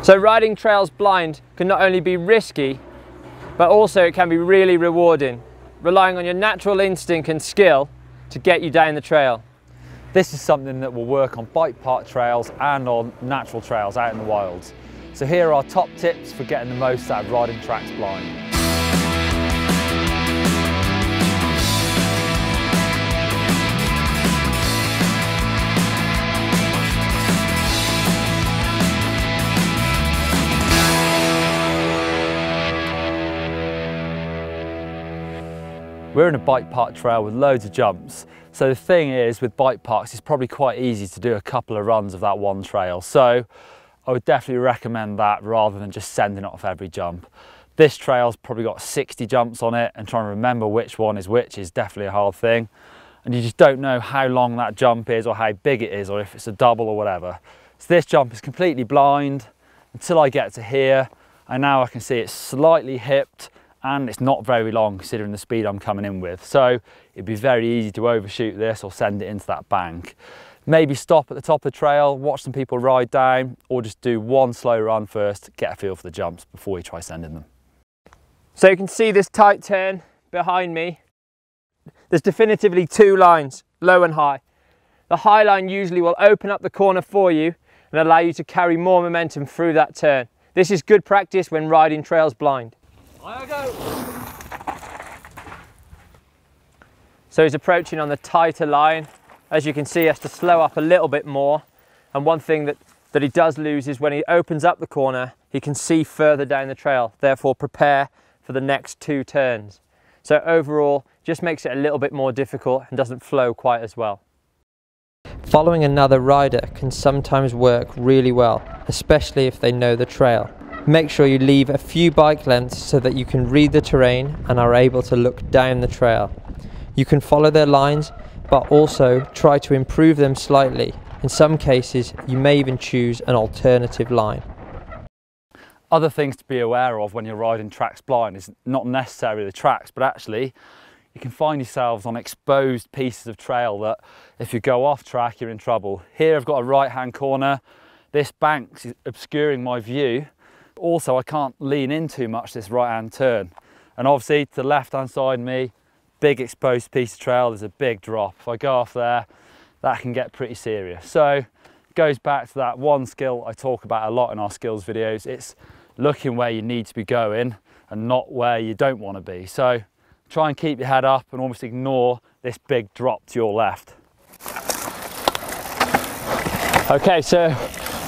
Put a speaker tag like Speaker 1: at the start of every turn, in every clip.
Speaker 1: So riding trails blind can not only be risky, but also it can be really rewarding, relying on your natural instinct and skill to get you down the trail.
Speaker 2: This is something that will work on bike park trails and on natural trails out in the wilds. So here are our top tips for getting the most out of riding tracks blind. We're in a bike park trail with loads of jumps. So the thing is, with bike parks, it's probably quite easy to do a couple of runs of that one trail. So I would definitely recommend that rather than just sending it off every jump. This trail's probably got 60 jumps on it, and trying to remember which one is which is definitely a hard thing. And you just don't know how long that jump is or how big it is or if it's a double or whatever. So this jump is completely blind until I get to here, and now I can see it's slightly hipped and it's not very long considering the speed I'm coming in with. So it'd be very easy to overshoot this or send it into that bank. Maybe stop at the top of the trail, watch some people ride down, or just do one slow run first, get a feel for the jumps before you try sending them.
Speaker 1: So you can see this tight turn behind me. There's definitively two lines, low and high. The high line usually will open up the corner for you and allow you to carry more momentum through that turn. This is good practice when riding trails blind. I go. So he's approaching on the tighter line. As you can see, he has to slow up a little bit more. And one thing that he does lose is when he opens up the corner, he can see further down the trail, therefore prepare for the next two turns. So overall, just makes it a little bit more difficult and doesn't flow quite as well. Following another rider can sometimes work really well, especially if they know the trail. Make sure you leave a few bike lengths so that you can read the terrain and are able to look down the trail. You can follow their lines, but also try to improve them slightly. In some cases, you may even choose an alternative line.
Speaker 2: Other things to be aware of when you're riding tracks blind is not necessarily the tracks, but actually you can find yourselves on exposed pieces of trail that if you go off track, you're in trouble. Here I've got a right-hand corner. This bank's obscuring my view. Also, I can't lean in too much this right-hand turn. And obviously to the left-hand side of me, big exposed piece of trail, there's a big drop. If I go off there, that can get pretty serious. So it goes back to that one skill I talk about a lot in our skills videos. It's looking where you need to be going and not where you don't want to be. So try and keep your head up and almost ignore this big drop to your left.
Speaker 1: Okay, so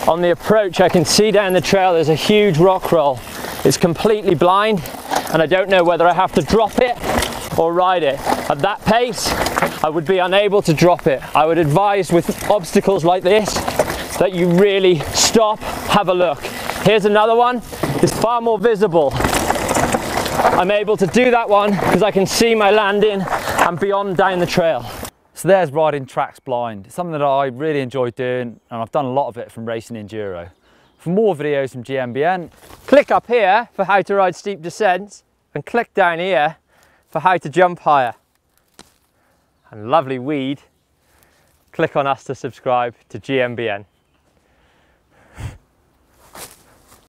Speaker 1: on the approach, I can see down the trail there's a huge rock roll. It's completely blind and I don't know whether I have to drop it or ride it. At that pace, I would be unable to drop it. I would advise with obstacles like this that you really stop, have a look. Here's another one, it's far more visible. I'm able to do that one because I can see my landing and beyond down the trail.
Speaker 2: So there's riding tracks blind. It's something that I really enjoy doing, and I've done a lot of it from racing enduro. For more videos from GMBN,
Speaker 1: click up here for how to ride steep descents and click down here for how to jump higher. And lovely weed, click on us to subscribe to GMBN.